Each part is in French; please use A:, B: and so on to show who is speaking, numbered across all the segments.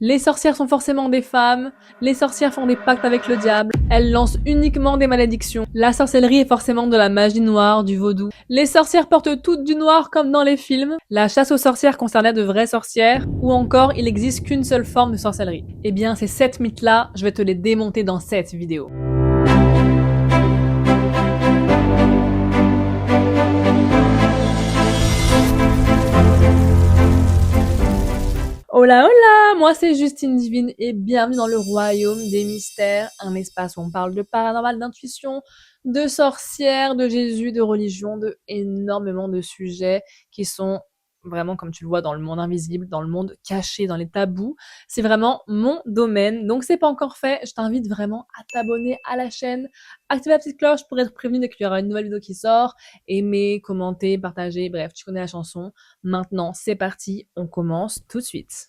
A: Les sorcières sont forcément des femmes, les sorcières font des pactes avec le diable, elles lancent uniquement des malédictions. La sorcellerie est forcément de la magie noire, du vaudou. Les sorcières portent toutes du noir comme dans les films. La chasse aux sorcières concernait de vraies sorcières, ou encore il n'existe qu'une seule forme de sorcellerie. Eh bien, ces 7 mythes-là, je vais te les démonter dans cette vidéo. Hola hola, moi c'est Justine Divine et bienvenue dans le royaume des mystères, un espace où on parle de paranormal, d'intuition, de sorcières, de Jésus, de religion, de énormément de sujets qui sont vraiment, comme tu le vois, dans le monde invisible, dans le monde caché, dans les tabous. C'est vraiment mon domaine, donc c'est pas encore fait, je t'invite vraiment à t'abonner à la chaîne, activer la petite cloche pour être prévenu dès qu'il y aura une nouvelle vidéo qui sort, aimer, commenter, partager, bref, tu connais la chanson. Maintenant, c'est parti, on commence tout de suite.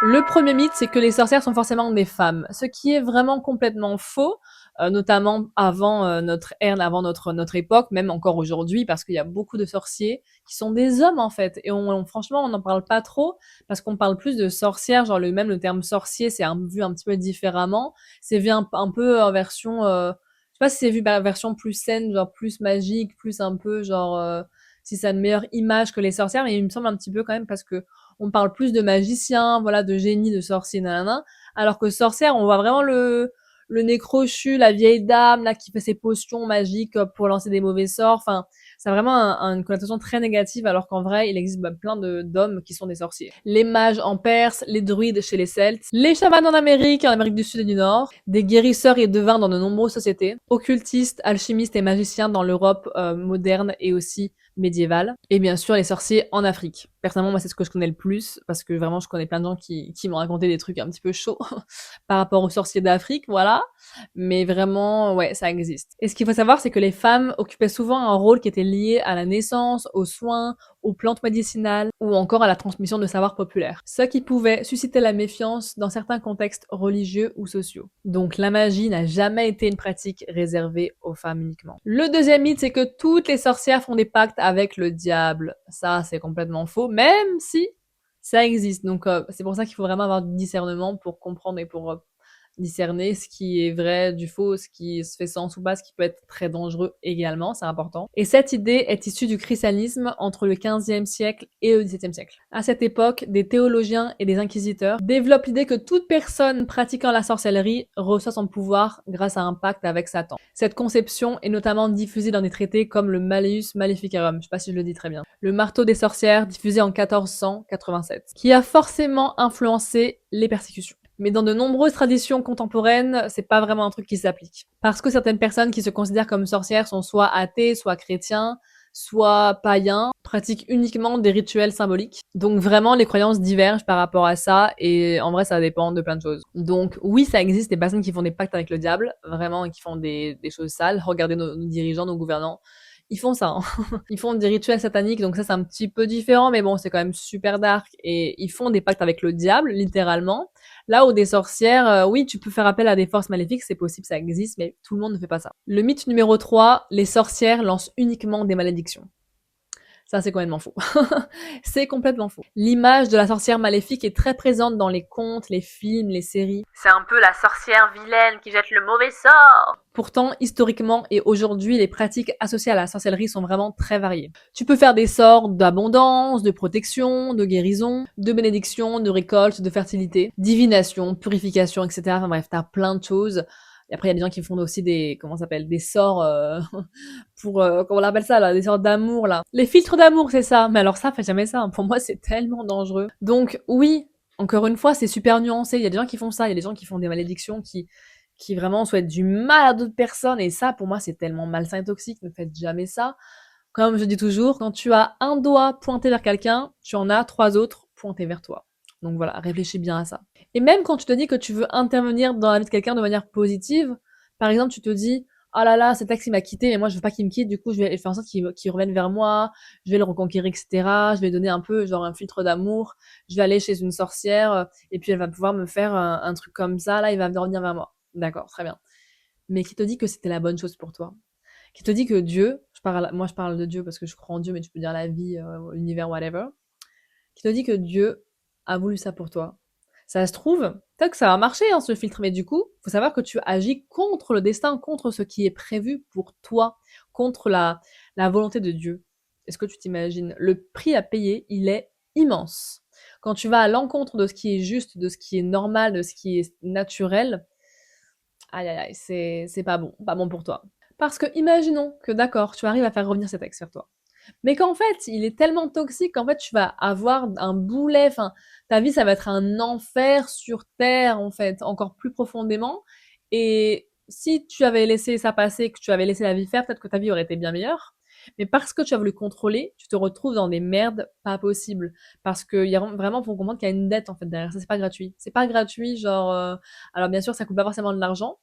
A: Le premier mythe, c'est que les sorcières sont forcément des femmes, ce qui est vraiment complètement faux, notamment avant notre ère, avant notre époque, même encore aujourd'hui, parce qu'il y a beaucoup de sorciers qui sont des hommes en fait. Et franchement, on n'en parle pas trop, parce qu'on parle plus de sorcières, genre même le terme sorcier, c'est vu un petit peu différemment. C'est vu un peu en version, je sais pas si c'est vu version plus saine, genre plus magique, plus un peu genre, si ça a une meilleure image que les sorcières, mais il me semble un petit peu quand même parce que on parle plus de magiciens, voilà, de génies, de sorciers, nanana. Alors que sorcière, on voit vraiment le nez crochu, la vieille dame, là, qui fait ses potions magiques pour lancer des mauvais sorts. Enfin, ça a vraiment une connotation très négative, alors qu'en vrai, il existe plein d'hommes qui sont des sorciers. Les mages en Perse, les druides chez les Celtes, les chamans en Amérique du Sud et du Nord, des guérisseurs et devins dans de nombreuses sociétés, occultistes, alchimistes et magiciens dans l'Europe moderne et aussi médiévale, et bien sûr les sorciers en Afrique. Personnellement, moi, c'est ce que je connais le plus, parce que vraiment, je connais plein de gens qui m'ont raconté des trucs un petit peu chauds par rapport aux sorciers d'Afrique, voilà. Mais vraiment, ouais, ça existe. Et ce qu'il faut savoir, c'est que les femmes occupaient souvent un rôle qui était lié à la naissance, aux soins, aux plantes médicinales, ou encore à la transmission de savoirs populaires. Ce qui pouvait susciter la méfiance dans certains contextes religieux ou sociaux. Donc la magie n'a jamais été une pratique réservée aux femmes uniquement. Le deuxième mythe, c'est que toutes les sorcières font des pactes avec le diable. Ça, c'est complètement faux, même si ça existe. Donc c'est pour ça qu'il faut vraiment avoir du discernement pour comprendre et pour discerner ce qui est vrai du faux, ce qui se fait sens ou pas, ce qui peut être très dangereux également, c'est important. Et cette idée est issue du christianisme entre le 15e siècle et le 17e siècle. À cette époque, des théologiens et des inquisiteurs développent l'idée que toute personne pratiquant la sorcellerie reçoit son pouvoir grâce à un pacte avec Satan. Cette conception est notamment diffusée dans des traités comme le Malleus Maleficarum, je sais pas si je le dis très bien, le marteau des sorcières diffusé en 1487, qui a forcément influencé les persécutions. Mais dans de nombreuses traditions contemporaines, c'est pas vraiment un truc qui s'applique. Parce que certaines personnes qui se considèrent comme sorcières sont soit athées, soit chrétiens, soit païens, pratiquent uniquement des rituels symboliques. Donc vraiment, les croyances divergent par rapport à ça, et en vrai, ça dépend de plein de choses. Donc oui, ça existe des personnes qui font des pactes avec le diable, vraiment, et qui font des choses sales. Regardez nos dirigeants, nos gouvernants. Ils font ça, hein. Ils font des rituels sataniques, donc ça c'est un petit peu différent, mais bon, c'est quand même super dark, et ils font des pactes avec le diable, littéralement. Là où des sorcières, oui, tu peux faire appel à des forces maléfiques, c'est possible, ça existe, mais tout le monde ne fait pas ça. Le mythe numéro 3, les sorcières lancent uniquement des malédictions. Ça, c'est complètement faux. C'est complètement faux. L'image de la sorcière maléfique est très présente dans les contes, les films, les séries.
B: C'est un peu la sorcière vilaine qui jette le mauvais sort.
A: Pourtant, historiquement et aujourd'hui, les pratiques associées à la sorcellerie sont vraiment très variées. Tu peux faire des sorts d'abondance, de protection, de guérison, de bénédiction, de récolte, de fertilité, divination, purification, etc. Enfin bref, t'as plein de choses. Et après, il y a des gens qui font aussi des, comment ça s'appelle, des sorts pour, comment on appelle ça là, des sorts d'amour là. Les filtres d'amour, c'est ça. Mais alors ça, faites jamais ça. Pour moi, c'est tellement dangereux. Donc oui, encore une fois, c'est super nuancé. Il y a des gens qui font ça, il y a des gens qui font des malédictions qui vraiment souhaitent du mal à d'autres personnes. Et ça, pour moi, c'est tellement malsain et toxique. Ne faites jamais ça. Comme je dis toujours, quand tu as un doigt pointé vers quelqu'un, tu en as 3 autres pointés vers toi. Donc voilà, réfléchis bien à ça. Et même quand tu te dis que tu veux intervenir dans la vie de quelqu'un de manière positive, par exemple, tu te dis, oh là là, cet ex il m'a quitté, mais moi je veux pas qu'il me quitte, du coup je vais faire en sorte qu'il revienne vers moi, je vais le reconquérir, etc. Je vais donner un peu genre un filtre d'amour, je vais aller chez une sorcière, et puis elle va pouvoir me faire un truc comme ça, là il va revenir vers moi. D'accord, très bien. Mais qui te dit que c'était la bonne chose pour toi? Qui te dit que Dieu, moi je parle de Dieu parce que je crois en Dieu, mais tu peux dire la vie, l'univers, whatever, qui te dit que Dieu a voulu ça pour toi. Ça se trouve, peut-être que ça va marcher, hein, ce filtre, mais du coup, faut savoir que tu agis contre le destin, contre ce qui est prévu pour toi, contre la volonté de Dieu. Est-ce que tu t'imagines? Le prix à payer, il est immense. Quand tu vas à l'encontre de ce qui est juste, de ce qui est normal, de ce qui est naturel, aïe aïe aïe, c'est pas bon pour toi. Parce que imaginons que d'accord, tu arrives à faire revenir cet ex vers toi. Mais qu'en fait, il est tellement toxique qu'en fait, tu vas avoir un boulet, enfin, ta vie, ça va être un enfer sur terre, en fait, encore plus profondément. Et si tu avais laissé ça passer, que tu avais laissé la vie faire, peut-être que ta vie aurait été bien meilleure. Mais parce que tu as voulu contrôler, tu te retrouves dans des merdes pas possibles. Parce que y a vraiment, faut comprendre qu'il y a une dette, en fait, derrière ça, c'est pas gratuit. C'est pas gratuit, genre, alors bien sûr, ça coûte pas forcément de l'argent.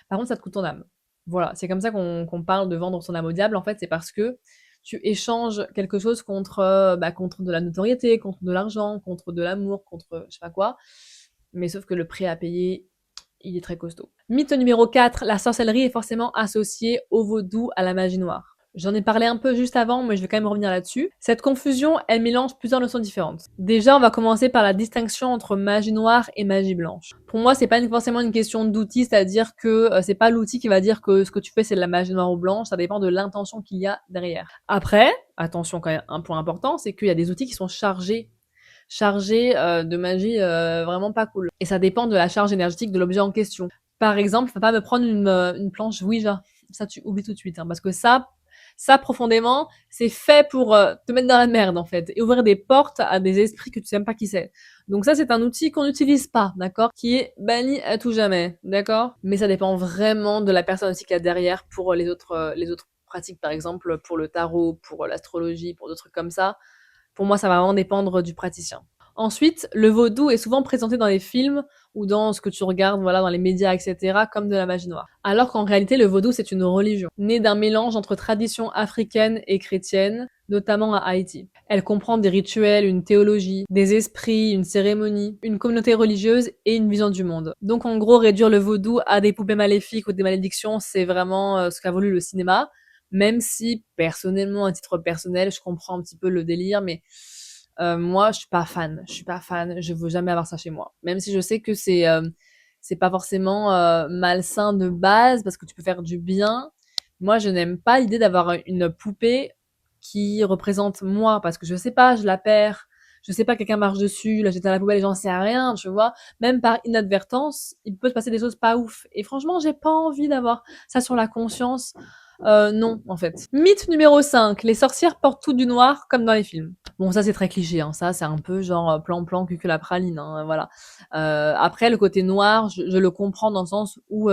A: Par contre, ça te coûte ton âme. Voilà, c'est comme ça qu'on parle de vendre son âme au diable. En fait, c'est parce que tu échanges quelque chose contre, contre de la notoriété, contre de l'argent, contre de l'amour, contre je sais pas quoi. Mais sauf que le prix à payer, il est très costaud. Mythe numéro 4, la sorcellerie est forcément associée au vaudou, à la magie noire. J'en ai parlé un peu juste avant, mais je vais quand même revenir là-dessus. Cette confusion, elle mélange plusieurs notions différentes. Déjà, on va commencer par la distinction entre magie noire et magie blanche. Pour moi, c'est pas forcément une question d'outil, c'est-à-dire que c'est pas l'outil qui va dire que ce que tu fais c'est de la magie noire ou blanche, ça dépend de l'intention qu'il y a derrière. Après, attention quand même, un point important, c'est qu'il y a des outils qui sont chargés de magie vraiment pas cool. Et ça dépend de la charge énergétique de l'objet en question. Par exemple, faut pas me prendre une planche Ouija. Ça, tu oublies tout de suite, hein, parce que ça profondément, c'est fait pour te mettre dans la merde en fait et ouvrir des portes à des esprits que tu sais même pas qui c'est. Donc ça, c'est un outil qu'on n'utilise pas, d'accord, qui est banni à tout jamais, d'accord. Mais ça dépend vraiment de la personne aussi qu'il y a derrière pour les autres pratiques, par exemple pour le tarot, pour l'astrologie, pour d'autres trucs comme ça. Pour moi, ça va vraiment dépendre du praticien. Ensuite, le vaudou est souvent présenté dans les films ou dans ce que tu regardes, voilà, dans les médias, etc., comme de la magie noire. Alors qu'en réalité, le vaudou, c'est une religion, née d'un mélange entre tradition africaine et chrétienne, notamment à Haïti. Elle comprend des rituels, une théologie, des esprits, une cérémonie, une communauté religieuse et une vision du monde. Donc en gros, réduire le vaudou à des poupées maléfiques ou des malédictions, c'est vraiment ce qu'a voulu le cinéma, même si personnellement, à titre personnel, je comprends un petit peu le délire, mais moi, je suis pas fan. Je suis pas fan. Je veux jamais avoir ça chez moi. Même si je sais que c'est pas forcément malsain de base parce que tu peux faire du bien. Moi, je n'aime pas l'idée d'avoir une poupée qui représente moi parce que je sais pas, je la perds. Je sais pas, quelqu'un marche dessus, là j'étais à la poubelle et j'en sais rien, tu vois. Même par inadvertance, il peut se passer des choses pas ouf. Et franchement, j'ai pas envie d'avoir ça sur la conscience. Non, en fait. Mythe numéro 5. Les sorcières portent tout du noir comme dans les films. Bon, ça c'est très cliché, hein. Ça c'est un peu genre plan-plan la praline, hein, voilà. Après, le côté noir, je le comprends dans le sens où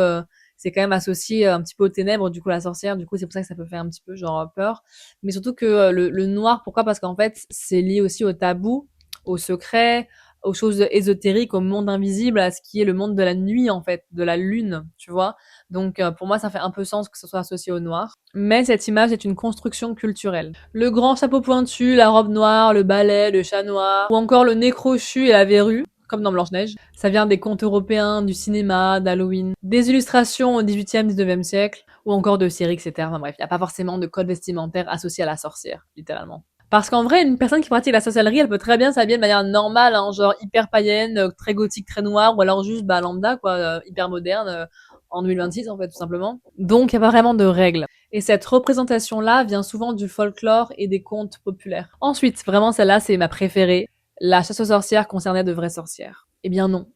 A: c'est quand même associé un petit peu aux ténèbres, du coup la sorcière, du coup c'est pour ça que ça peut faire un petit peu genre peur. Mais surtout que le noir, pourquoi? Parce qu'en fait c'est lié aussi au tabou, au secret, aux choses ésotériques, au monde invisible, à ce qui est le monde de la nuit en fait, de la lune, tu vois. Donc pour moi ça fait un peu sens que ce soit associé au noir. Mais cette image est une construction culturelle. Le grand chapeau pointu, la robe noire, le balai, le chat noir, ou encore le nez crochu et la verrue, comme dans Blanche-Neige. Ça vient des contes européens, du cinéma, d'Halloween, des illustrations au 18e, 19e siècle, ou encore de séries, etc. Enfin bref, il n'y a pas forcément de code vestimentaire associé à la sorcière, littéralement. Parce qu'en vrai, une personne qui pratique la sorcellerie, elle peut très bien s'habiller de manière normale, hein, genre hyper païenne, très gothique, très noire, ou alors juste lambda, quoi, hyper moderne, en 2026 en fait, tout simplement. Donc il n'y a pas vraiment de règles. Et cette représentation-là vient souvent du folklore et des contes populaires. Ensuite, vraiment celle-là, c'est ma préférée. La chasse aux sorcières concernait de vraies sorcières. Eh bien non.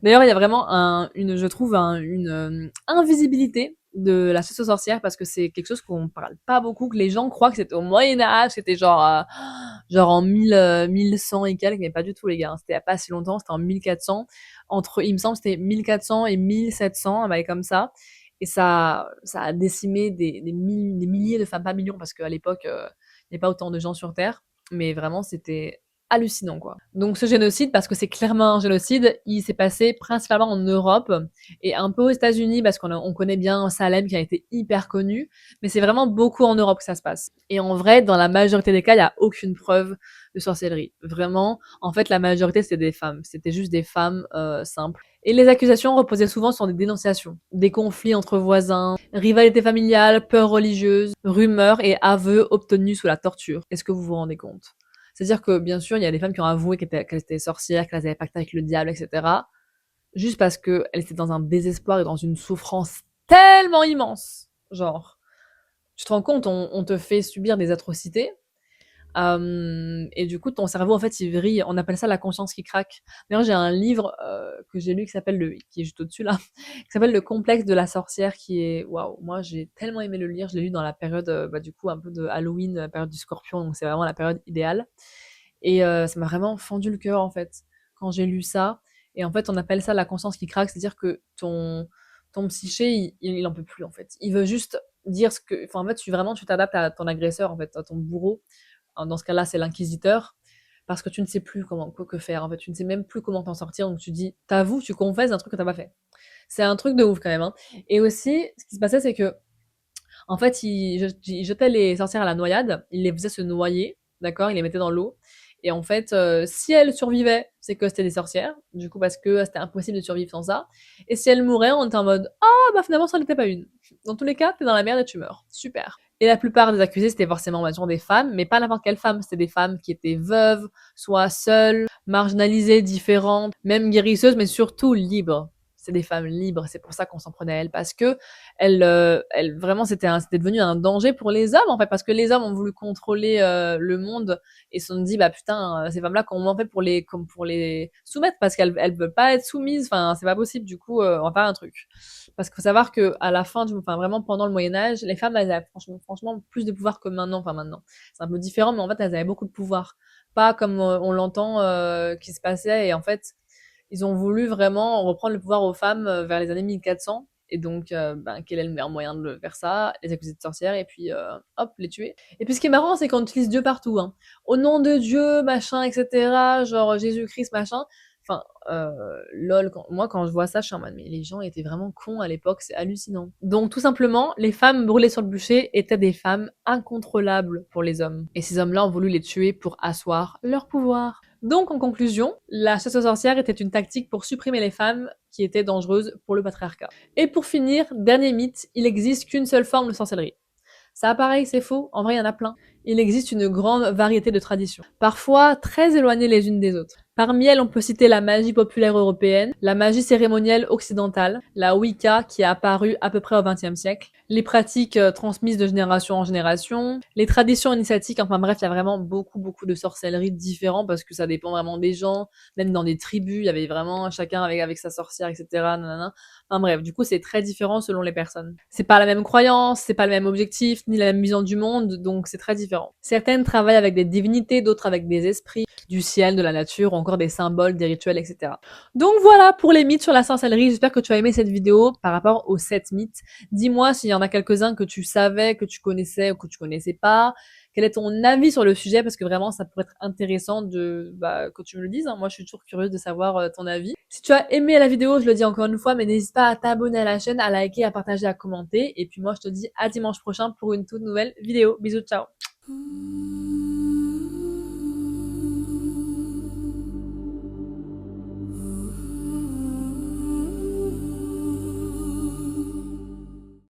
A: D'ailleurs, il y a vraiment je trouve, une invisibilité de la chasse aux sorcières parce que c'est quelque chose qu'on parle pas beaucoup, que les gens croient que c'était au Moyen-Âge, c'était genre en 1100 et quelques, mais pas du tout les gars, hein. C'était il y a pas si longtemps, c'était en 1400. Il me semble, c'était 1400 et 1700, un bail comme ça. Et ça a décimé des milliers de femmes, pas millions, parce qu'à l'époque, il n'y avait pas autant de gens sur Terre. Mais vraiment, c'était hallucinant, quoi. Donc ce génocide, parce que c'est clairement un génocide, il s'est passé principalement en Europe et un peu aux États-Unis, parce qu'on connaît bien Salem qui a été hyper connu, mais c'est vraiment beaucoup en Europe que ça se passe. Et en vrai, dans la majorité des cas, il n'y a aucune preuve de sorcellerie. Vraiment, en fait, la majorité, c'était des femmes. C'était juste des femmes simples. Et les accusations reposaient souvent sur des dénonciations, des conflits entre voisins, rivalité familiale, peur religieuse, rumeurs et aveux obtenus sous la torture. Est-ce que vous vous rendez compte? C'est-à-dire que, bien sûr, il y a des femmes qui ont avoué qu'elles étaient sorcières, qu'elles avaient pacté avec le diable, etc. Juste parce qu'elles étaient dans un désespoir et dans une souffrance tellement immense. Genre, tu te rends compte, on te fait subir des atrocités. Et du coup, ton cerveau, en fait, il vrille. On appelle ça la conscience qui craque. D'ailleurs, j'ai un livre que j'ai lu qui s'appelle qui est juste au-dessus là, qui s'appelle Le complexe de la sorcière, qui est waouh. Moi, j'ai tellement aimé le lire. Je l'ai lu dans la période, du coup, un peu de Halloween, la période du Scorpion, donc c'est vraiment la période idéale. Et ça m'a vraiment fendu le cœur en fait quand j'ai lu ça. Et en fait, on appelle ça la conscience qui craque, c'est-à-dire que ton psyché, il en peut plus en fait. Il veut juste dire ce que, enfin en fait, tu t'adaptes à ton agresseur en fait, à ton bourreau. Dans ce cas-là, c'est l'inquisiteur, parce que tu ne sais plus comment quoi que faire. En fait, tu ne sais même plus comment t'en sortir. Donc tu dis, t'avoues, tu confesses un truc que t'as pas fait. C'est un truc de ouf quand même. Hein. Et aussi, ce qui se passait, c'est que en fait, il jetait les sorcières à la noyade, il les faisait se noyer, d'accord, il les mettait dans l'eau. Et en fait, si elles survivaient, c'est que c'était des sorcières, du coup parce que c'était impossible de survivre sans ça. Et si elles mouraient, on était en mode ah bah finalement ça n'était pas une. Dans tous les cas, t'es dans la merde et tu meurs. Super. Et la plupart des accusés c'était forcément bien sûr des femmes, mais pas n'importe quelle femme. C'était des femmes qui étaient veuves, soit seules, marginalisées, différentes, même guérisseuses, mais surtout libres. C'est des femmes libres, c'est pour ça qu'on s'en prenait à elles, parce que elles vraiment c'était devenu un danger pour les hommes en fait, parce que les hommes ont voulu contrôler le monde et se sont dit bah putain ces femmes-là comment on fait pour les soumettre parce qu'elles veulent pas être soumises, enfin c'est pas possible, du coup on va faire un truc. Parce qu'il faut savoir que à la fin enfin vraiment pendant le Moyen Âge, les femmes elles avaient franchement plus de pouvoir que maintenant, enfin maintenant c'est un peu différent, mais en fait elles avaient beaucoup de pouvoir, pas comme on l'entend qui se passait. Et en fait ils ont voulu vraiment reprendre le pouvoir aux femmes vers les années 1400. Et donc, quel est le meilleur moyen de faire ça? Les accuser de sorcières et puis, hop, les tuer. Et puis, ce qui est marrant, c'est qu'on utilise Dieu partout. Hein. Au nom de Dieu, machin, etc. Genre Jésus-Christ, machin. Enfin, lol, moi, quand je vois ça, je suis en mode, mais les gens étaient vraiment cons à l'époque, c'est hallucinant. Donc, tout simplement, les femmes brûlées sur le bûcher étaient des femmes incontrôlables pour les hommes. Et ces hommes-là ont voulu les tuer pour asseoir leur pouvoir. Donc, en conclusion, la chasse aux sorcières était une tactique pour supprimer les femmes qui étaient dangereuses pour le patriarcat. Et pour finir, dernier mythe, il n'existe qu'une seule forme de sorcellerie. Ça pareil, c'est faux, en vrai il y en a plein. Il existe une grande variété de traditions, parfois très éloignées les unes des autres. Parmi elles, on peut citer la magie populaire européenne, la magie cérémonielle occidentale, la Wicca qui a apparu à peu près au XXe siècle, les pratiques transmises de génération en génération, les traditions initiatiques, enfin bref, il y a vraiment beaucoup de sorcellerie différentes parce que ça dépend vraiment des gens, même dans des tribus, il y avait vraiment chacun avec sa sorcière, etc. Nanana. Enfin bref, du coup, c'est très différent selon les personnes. C'est pas la même croyance, c'est pas le même objectif, ni la même vision du monde, donc c'est très différent. Certaines travaillent avec des divinités, d'autres avec des esprits, du ciel, de la nature, ou encore des symboles, des rituels, etc. Donc voilà pour les mythes sur la sorcellerie. J'espère que tu as aimé cette vidéo par rapport aux 7 mythes. Dis-moi s'il y en a quelques-uns que tu savais, que tu connaissais ou que tu connaissais pas. Quel est ton avis sur le sujet? Parce que vraiment, ça pourrait être intéressant que tu me le dises. Hein. Moi, je suis toujours curieuse de savoir ton avis. Si tu as aimé la vidéo, je le dis encore une fois, mais n'hésite pas à t'abonner à la chaîne, à liker, à partager, à commenter. Et puis moi, je te dis à dimanche prochain pour une toute nouvelle vidéo. Bisous, ciao!